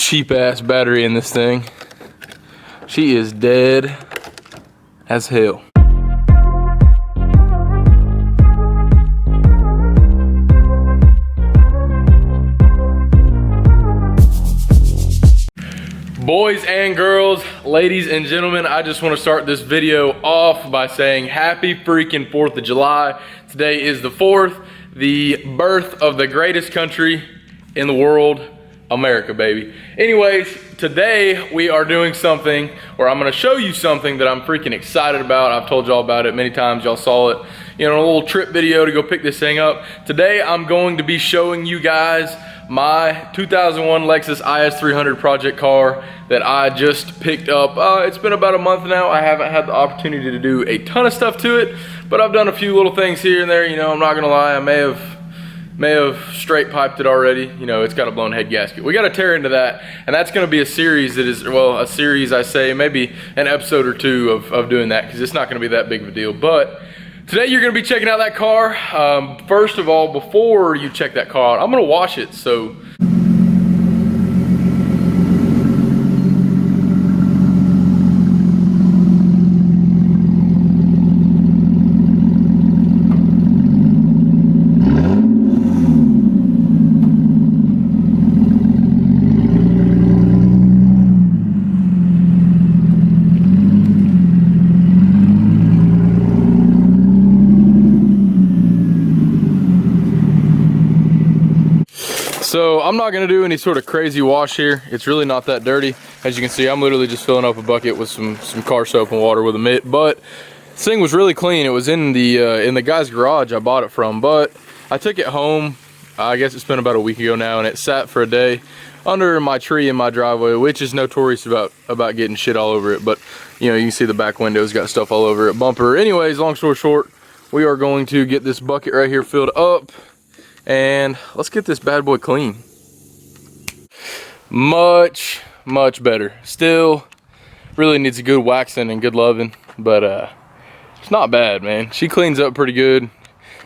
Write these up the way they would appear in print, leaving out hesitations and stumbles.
cheap ass battery in this thing. She is dead as hell. Boys and girls, ladies and gentlemen, I just want to start this video off by saying happy freaking 4th of July. Today is the 4th, the birth of the greatest country in the world, America, baby. Anyways, today we are doing something where I'm going to show you something that I'm freaking excited about. I've told y'all about it many times. Y'all saw it, you know, a little trip video to go pick this thing up. Today I'm going to be showing you guys my 2001 Lexus IS300 project car that I just picked up. It's been about a month now. I haven't had the opportunity to do a ton of stuff to it, but I've done a few little things here and there. You know, I'm not gonna lie, I may have straight piped it already. You know, it's got a blown head gasket. We gotta tear into that, and that's gonna be a series that is, well, a series, I say, maybe an episode or two of doing that, because it's not gonna be that big of a deal. But today you're gonna be checking out that car. First of all, before you check that car out, I'm gonna wash it, so. So I'm not gonna do any sort of crazy wash here. It's really not that dirty. As you can see, I'm literally just filling up a bucket with some car soap and water with a mitt. But this thing was really clean. It was in the guy's garage I bought it from. But I took it home, I guess it's been about a week ago now, and it sat for a day under my tree in my driveway, which is notorious about getting shit all over it. But you know, you can see the back window's got stuff all over it, bumper. Anyways, long story short, we are going to get this bucket right here filled up. And let's get this bad boy clean. Much better. Still really needs a good waxing and good loving, but it's not bad, man. She cleans up pretty good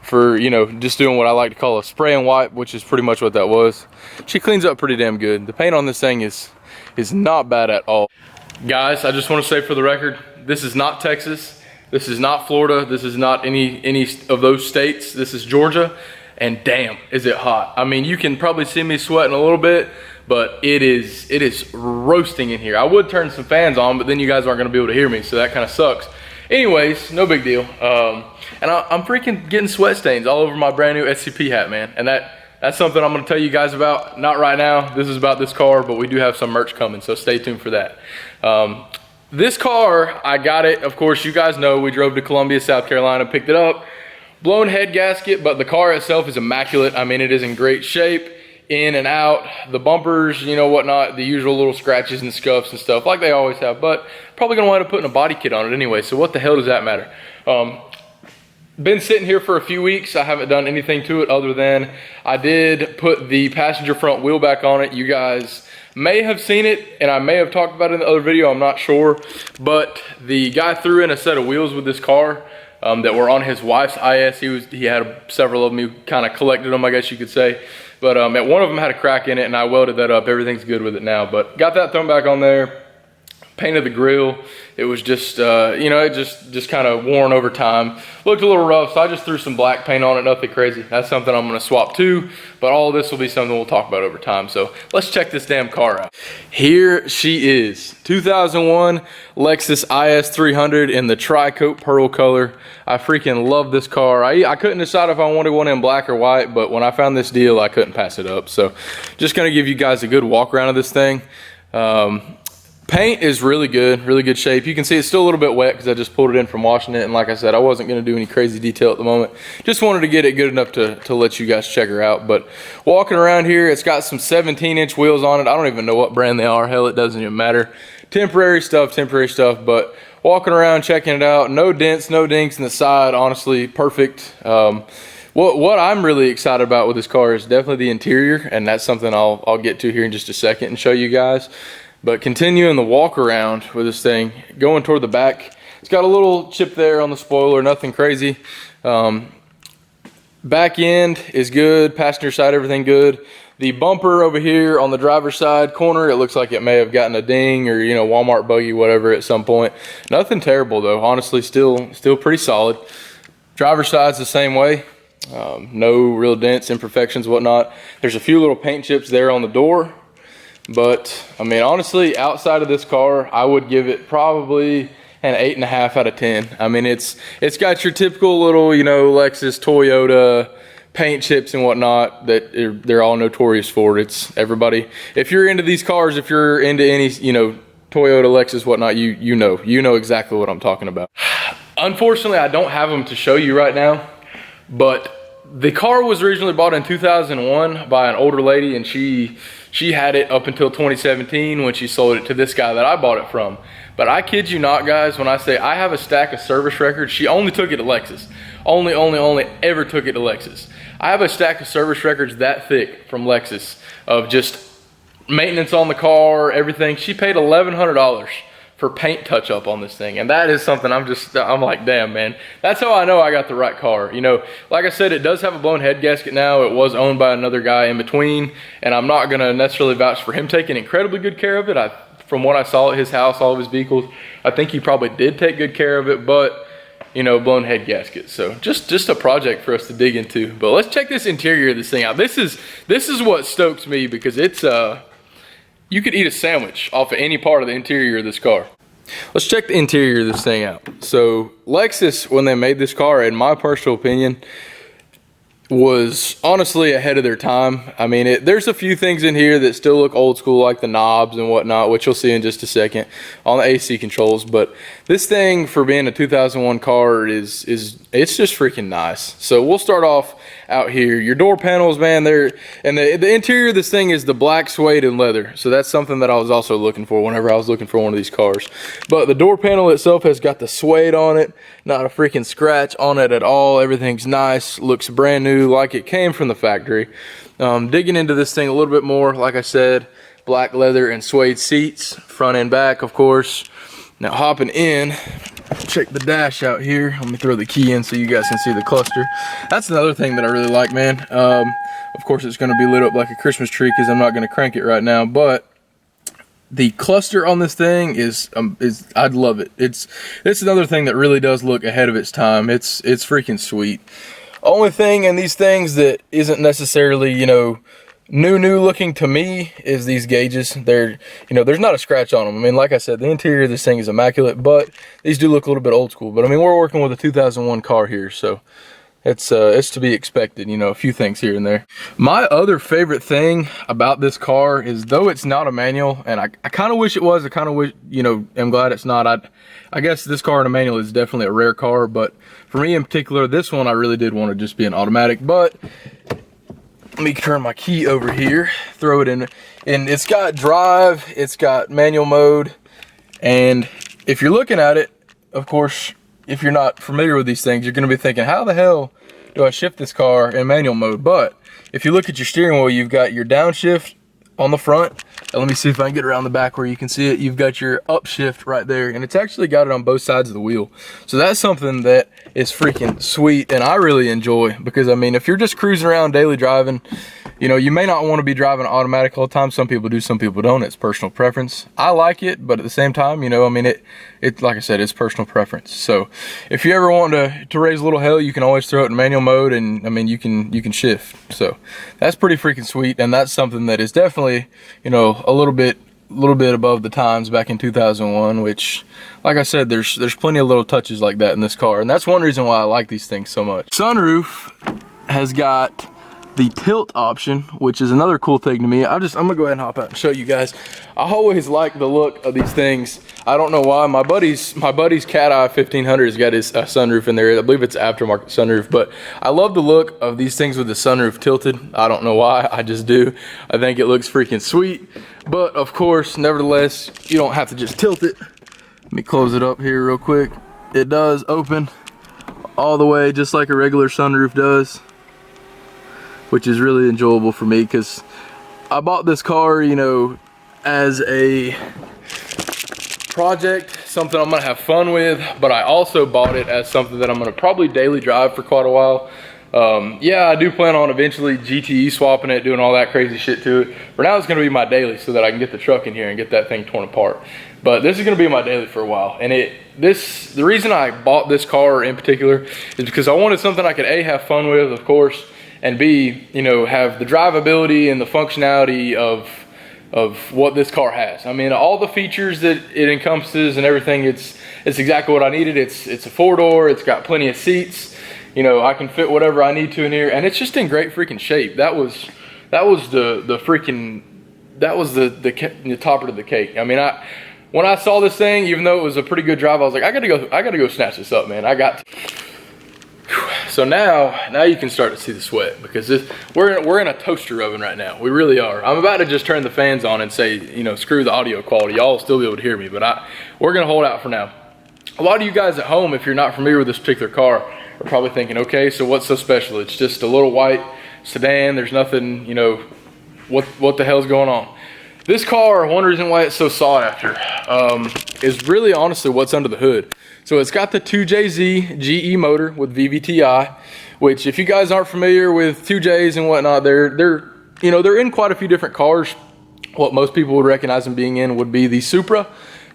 for, you know, just doing what I like to call a spray and wipe, which is pretty much what that was. She cleans up pretty damn good. The paint on this thing is not bad at all. Guys, I just want to say for the record, this is not Texas, this is not Florida, this is not any of those states. This is Georgia. And damn, is it hot. I mean, you can probably see me sweating a little bit, but it is roasting in here. I would turn some fans on, but then you guys aren't gonna be able to hear me, so that kind of sucks. Anyways, no big deal. And I'm freaking getting sweat stains all over my brand new SCP hat, man. And that's something I'm gonna tell you guys about, not right now. This is about this car, but we do have some merch coming, so stay tuned for that. This car, I got it, of course, you guys know, we drove to Columbia, South Carolina, picked it up. Blown head gasket, but the car itself is immaculate. I mean, it is in great shape, in and out. The bumpers, you know, whatnot, the usual little scratches and scuffs and stuff like they always have, but probably gonna wind up putting a body kit on it anyway, so what the hell does that matter? Been sitting here for a few weeks. I haven't done anything to it other than I did put the passenger front wheel back on it. You guys may have seen it, and I may have talked about it in the other video, I'm not sure, but the guy threw in a set of wheels with this car that were on his wife's IS. He had several of them. He kind of collected them, I guess you could say. But one of them had a crack in it, and I welded that up. Everything's good with it now. But got that thrown back on there. Painted the grill. It was just, you know, it just kind of worn over time. Looked a little rough, so I just threw some black paint on it, nothing crazy. That's something I'm gonna swap too, but all of this will be something we'll talk about over time. So let's check this damn car out. Here she is, 2001 Lexus IS300 in the tri-coat pearl color. I freaking love this car. I couldn't decide if I wanted one in black or white, but when I found this deal, I couldn't pass it up. So just gonna give you guys a good walk around of this thing. Paint is really good shape. You can see it's still a little bit wet because I just pulled it in from washing it. And like I said, I wasn't going to do any crazy detail at the moment. Just wanted to get it good enough to let you guys check her out. But walking around here, it's got some 17-inch wheels on it. I don't even know what brand they are. Hell, it doesn't even matter. Temporary stuff. But walking around, checking it out. No dents, no dinks in the side. Honestly, perfect. What I'm really excited about with this car is definitely the interior. And that's something I'll get to here in just a second and show you guys. But continuing the walk around with this thing, going toward the back, it's got a little chip there on the spoiler, nothing crazy. Back end is good, passenger side, everything good. The bumper over here on the driver's side corner, it looks like it may have gotten a ding or, you know, Walmart buggy, whatever at some point. Nothing terrible though, honestly, still pretty solid. Driver's side's the same way. No real dents, imperfections, whatnot. There's a few little paint chips there on the door, but I mean, honestly, outside of this car, I would give it probably an 8.5 out of 10. I mean, it's got your typical little, you know, Lexus, Toyota paint chips and whatnot that they're all notorious for. It's everybody. If you're into these cars, if you're into any, you know, Toyota, Lexus, whatnot, you know exactly what I'm talking about. Unfortunately, I don't have them to show you right now, but the car was originally bought in 2001 by an older lady, and she had it up until 2017 when she sold it to this guy that I bought it from. But I kid you not, guys, when I say I have a stack of service records, she only took it to Lexus. Only ever took it to Lexus. I have a stack of service records that thick from Lexus of just maintenance on the car, everything. She paid $1,100 for paint touch up on this thing, and that is something I'm like, damn, man, that's how I know I got the right car. You know, like I said, it does have a blown head gasket now. It was owned by another guy in between, and I'm not gonna necessarily vouch for him taking incredibly good care of it. From what I saw at his house, all of his vehicles, I think he probably did take good care of it, but you know, blown head gasket. So just a project for us to dig into. But let's check this interior of this thing out. This is what stokes me, because it's you could eat a sandwich off of any part of the interior of this car. Let's check the interior of this thing out. So Lexus, when they made this car, in my personal opinion, was honestly ahead of their time. I mean, there's a few things in here that still look old school, like the knobs and whatnot, which you'll see in just a second on the AC controls. But this thing, for being a 2001 car, it's just freaking nice. So we'll start off out here. Your door panels, man, and the interior of this thing is the black suede and leather. So that's something that I was also looking for whenever I was looking for one of these cars. But the door panel itself has got the suede on it, not a freaking scratch on it at all. Everything's nice, looks brand new, like it came from the factory. Digging into this thing a little bit more, like I said, black leather and suede seats, front and back, of course. Now hopping in, check the dash out here. Let me throw the key in so you guys can see the cluster. That's another thing that I really like, man. Of course, it's going to be lit up like a Christmas tree because I'm not going to crank it right now, but the cluster on this thing is I'd love it. It's another thing that really does look ahead of its time. It's freaking sweet. Only thing in these things that isn't necessarily, you know, new looking to me is these gauges. They're, you know, there's not a scratch on them. I mean, like I said, the interior of this thing is immaculate, but these do look a little bit old school. But I mean, we're working with a 2001 car here, so it's to be expected, you know, a few things here and there. My other favorite thing about this car is, though it's not a manual, and I kind of wish it was, I kind of wish, you know, I'm glad it's not. I guess this car in a manual is definitely a rare car, but for me in particular, this one I really did want to just be an automatic. But let me turn my key over here, throw it in, and it's got drive, it's got manual mode, and if you're looking at it, of course, if you're not familiar with these things, you're going to be thinking, how the hell do I shift this car in manual mode? But if you look at your steering wheel, you've got your downshift on the front, and let me see if I can get around the back where you can see it. You've got your upshift right there, and it's actually got it on both sides of the wheel. So that's something that is freaking sweet, and I really enjoy, because I mean, if you're just cruising around daily driving, you know, you may not want to be driving automatic all the time. Some people do, some people don't. It's personal preference. I like it, but at the same time, you know, I mean, it like I said, it's personal preference. So if you ever want to raise a little hell, you can always throw it in manual mode, and I mean, you can shift. So that's pretty freaking sweet, and that's something that is definitely, you know, a little bit above the times back in 2001, which, like I said, there's plenty of little touches like that in this car, and that's one reason why I like these things so much. Sunroof has got the tilt option, which is another cool thing to me. I'm gonna go ahead and hop out and show you guys. I always like the look of these things. I don't know why. My buddy's Cat Eye 1500 has got his sunroof in there. I believe it's aftermarket sunroof, but I love the look of these things with the sunroof tilted. I don't know why, I just do. I think it looks freaking sweet. But of course, nevertheless, you don't have to just tilt it. Let me close it up here real quick. It does open all the way just like a regular sunroof does, which is really enjoyable for me, because I bought this car, you know, as a project, something I'm gonna have fun with, but I also bought it as something that I'm gonna probably daily drive for quite a while. Yeah, I do plan on eventually GTE swapping it, doing all that crazy shit to it. For now, it's gonna be my daily so that I can get the truck in here and get that thing torn apart. But this is gonna be my daily for a while. And the reason I bought this car in particular is because I wanted something I could A, have fun with, of course, and B, you know, have the drivability and the functionality of what this car has. I mean, all the features that it encompasses and everything, it's exactly what I needed. It's a 4-door, it's got plenty of seats. You know, I can fit whatever I need to in here, and it's just in great freaking shape. That was the topper to the cake. I mean, when I saw this thing, even though it was a pretty good drive, I was like, I gotta go snatch this up, man. I got to. So now you can start to see the sweat, because we're in a toaster oven right now. We really are. I'm about to just turn the fans on and say, you know, screw the audio quality. Y'all will still be able to hear me, but we're gonna hold out for now. A lot of you guys at home, if you're not familiar with this particular car, are probably thinking, okay, so what's so special? It's just a little white sedan. There's nothing, you know, what the hell's going on? This car, one reason why it's so sought after, is really honestly what's under the hood. So it's got the 2JZ GE motor with VVTi, which if you guys aren't familiar with 2Js and whatnot, they're in quite a few different cars. What most people would recognize them being in would be the Supra.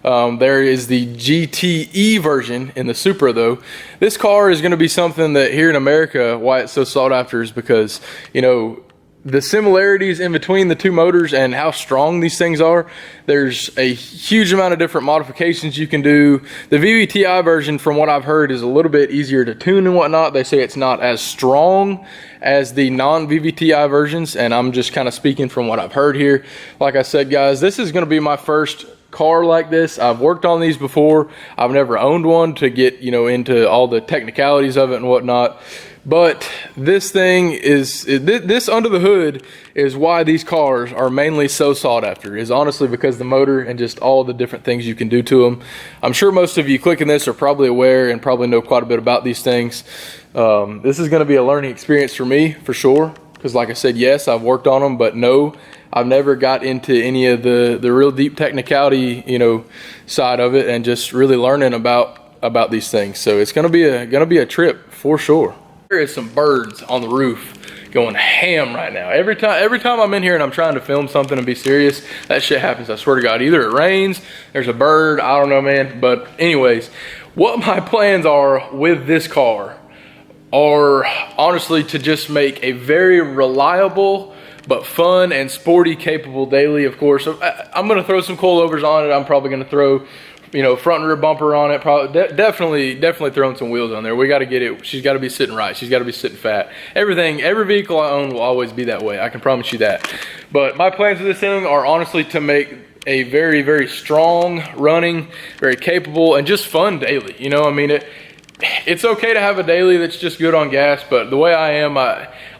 There is the GTE version in the Supra though. This car is gonna be something that here in America, why it's so sought after is because, you know, the similarities in between the two motors and how strong these things are, there's a huge amount of different modifications you can do. The VVTi version, from what I've heard, is a little bit easier to tune and whatnot. They say it's not as strong as the non-VVTi versions, and I'm just kind of speaking from what I've heard here. Like I said, guys, this is gonna be my first car like this. I've worked on these before. I've never owned one to get, you know, into all the technicalities of it and whatnot. But this thing this under the hood is why these cars are mainly so sought after, is honestly because the motor and just all the different things you can do to them. I'm sure most of you clicking this are probably aware and probably know quite a bit about these things. This is going to be a learning experience for me, for sure. Because like I said, yes, I've worked on them, but no, I've never got into any of the real deep technicality, you know, side of it, and just really learning about these things. So it's gonna be a trip for sure. There is some birds on the roof going ham right now. Every time I'm in here and I'm trying to film something and be serious, that shit happens. I swear to God. Either it rains, there's a bird, I don't know, man. But anyways, what my plans are with this car are honestly to just make a very reliable but fun and sporty capable daily. Of course, I'm gonna throw some coilovers on it. I'm probably gonna throw, you know, front and rear bumper on it. Probably definitely throwing some wheels on there. We got to get it. She's got to be sitting right. She's got to be sitting fat. Every vehicle I own will always be that way. I can promise you that. But my plans with this thing are honestly to make a very, very strong running, very capable and just fun daily. You know, I mean, it's okay to have a daily that's just good on gas, but the way I am,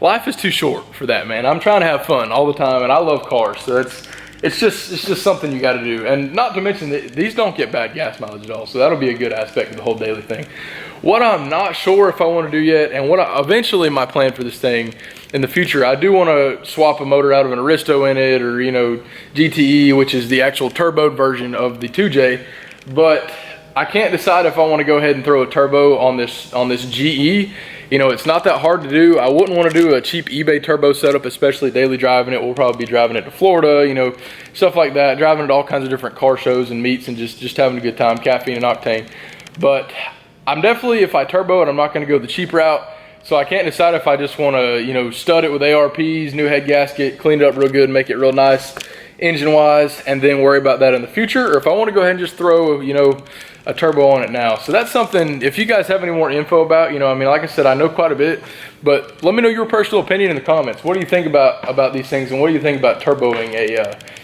life is too short for that, man. I'm trying to have fun all the time, and I love cars, so it's just something you got to do. And not to mention that these don't get bad gas mileage at all, so that'll be a good aspect of the whole daily thing. What I'm not sure if I want to do yet, and eventually my plan for this thing in the future, I do want to swap a motor out of an Aristo in it, or, you know, GTE, which is the actual turboed version of the 2J, but I can't decide if I want to go ahead and throw a turbo on this GE. You know, it's not that hard to do. I wouldn't want to do a cheap eBay turbo setup, especially daily driving it. We'll probably be driving it to Florida, you know, stuff like that, driving it to all kinds of different car shows and meets and just having a good time, caffeine and octane. But I'm definitely, if I turbo it, I'm not going to go the cheap route. So I can't decide if I just want to, you know, stud it with ARPs, new head gasket, clean it up real good, make it real nice engine-wise, and then worry about that in the future, or if I want to go ahead and just throw, you know, a turbo on it now. So that's something, if you guys have any more info about, you know, I mean, like I said, I know quite a bit, but let me know your personal opinion in the comments. What do you think about these things, and what do you think about turboing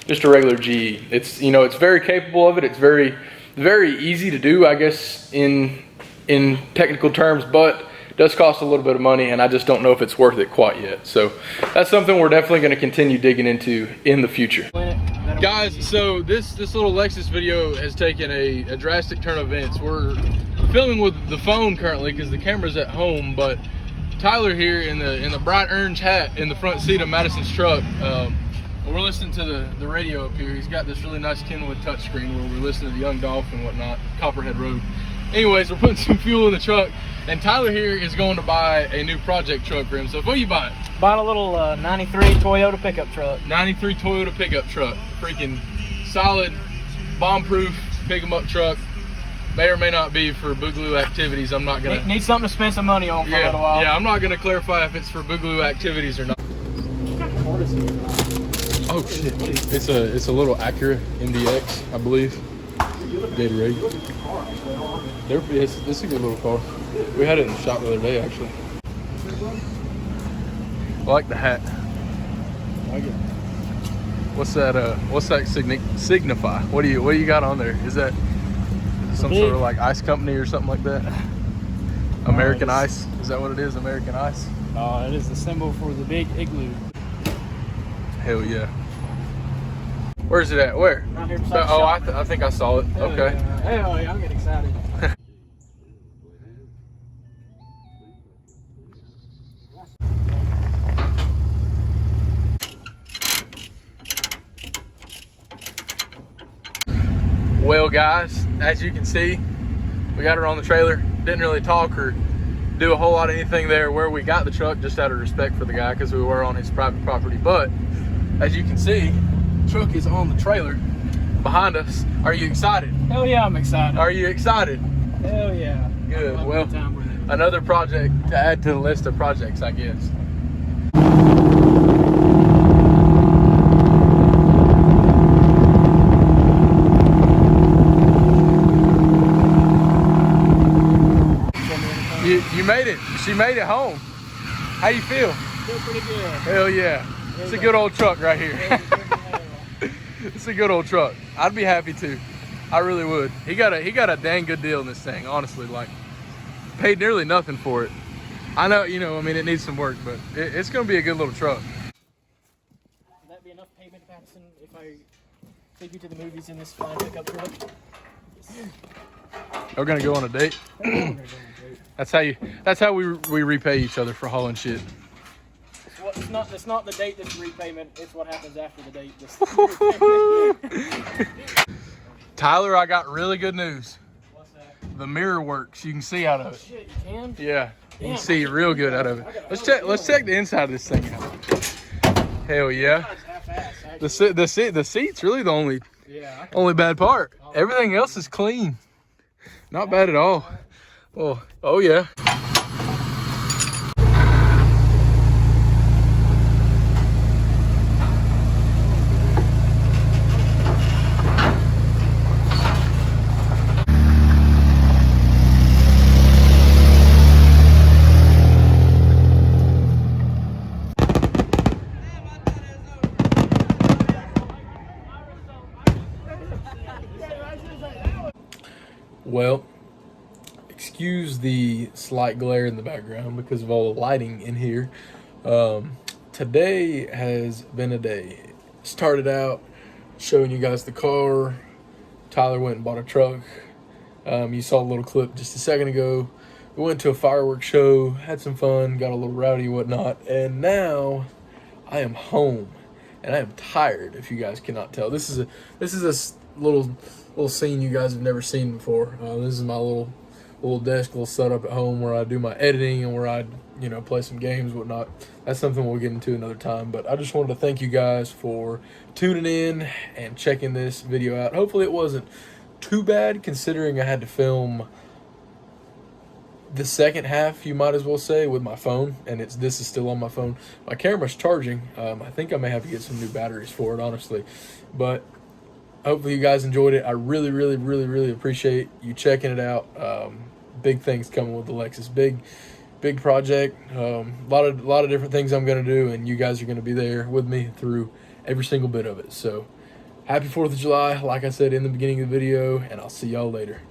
just a regular GE? It's, you know, it's very capable of it. It's very, very easy to do, I guess, in technical terms, but it does cost a little bit of money, and I just don't know if it's worth it quite yet. So that's something we're definitely going to continue digging into in the future. Guys, so this little Lexus video has taken a drastic turn of events. We're filming with the phone currently because the camera's at home, but Tyler here in the bright orange hat in the front seat of Madison's truck, we're listening to the radio up here. He's got this really nice Kenwood touchscreen where we're listening to the Young Dolphin and whatnot, Copperhead Road. Anyways, we're putting some fuel in the truck, And Tyler here is going to buy a new project truck for himself. What are you buying? Bought a little 93 Toyota pickup truck. 93 Toyota pickup truck. Freaking solid, bomb-proof pick-em-up truck. May or may not be for boogaloo activities. I'm not gonna... Need something to spend some money on for a little while. Yeah, I'm not gonna clarify if it's for boogaloo activities or not. Oh shit! It's a little Acura MDX, I believe. Gatorade. It's a good little car. We had it in the shop the other day, actually. I like the hat. I like it. What's that signify? What do you got on there? Is that some sort of like ice company or something like that? American Ice? Is that what it is? American Ice? It is the symbol for the big igloo. Hell yeah. Where's it at? Where? Right here beside the shop. I think I saw it. Hell Okay. Yeah. Hell yeah, I'm getting excited. Well guys, as you can see, we got her on the trailer. Didn't really talk or do a whole lot of anything there where we got the truck, just out of respect for the guy because we were on his private property. But as you can see, the truck is on the trailer behind us. Are you excited? Hell yeah, I'm excited. Are you excited? Hell yeah. Good. Well, another project to add to the list of projects, I guess. You made it. She made it home. How you feel? Feel pretty good. Hell yeah. It's a good old truck right here. It's a good old truck. I'd be happy too. I really would. He got a dang good deal in this thing, honestly. Like, paid nearly nothing for it. I know, I mean, it needs some work, but it's gonna be a good little truck. Would that be enough payment, Patterson, if I take you to the movies in this fine pickup truck? We're gonna go on a date. That's how we repay each other for hauling shit. It's not the date that's repayment, it's what happens after the date. Tyler, I got really good news. What's that? The mirror works. You can see out of it. Shit, you can? Yeah, you can see real good out of it. Let's check the inside of this thing out. Hell yeah. The seat's really the only bad part. Everything else is clean. Not bad at all. Oh yeah. Well, excuse the slight glare in the background because of all the lighting in here. Today has been a day. Started out showing you guys the car. Tyler went and bought a truck. You saw a little clip just a second ago. We went to a fireworks show, had some fun, got a little rowdy and whatnot, and now I am home and I am tired, if you guys cannot tell. This is a little scene you guys have never seen before. This is my little desk, little setup at home where I do my editing and where I play some games, whatnot. That's something we'll get into another time. But I just wanted to thank you guys for tuning in and checking this video out. Hopefully it wasn't too bad considering I had to film the second half, you might as well say, with my phone, and this is still on my phone. My camera's charging. I think I may have to get some new batteries for it, honestly. But hopefully you guys enjoyed it. I really, really, really, really appreciate you checking it out. Big things coming with the Lexus. Big project. A lot of different things I'm going to do, and you guys are going to be there with me through every single bit of it. So happy 4th of July, like I said in the beginning of the video, and I'll see y'all later.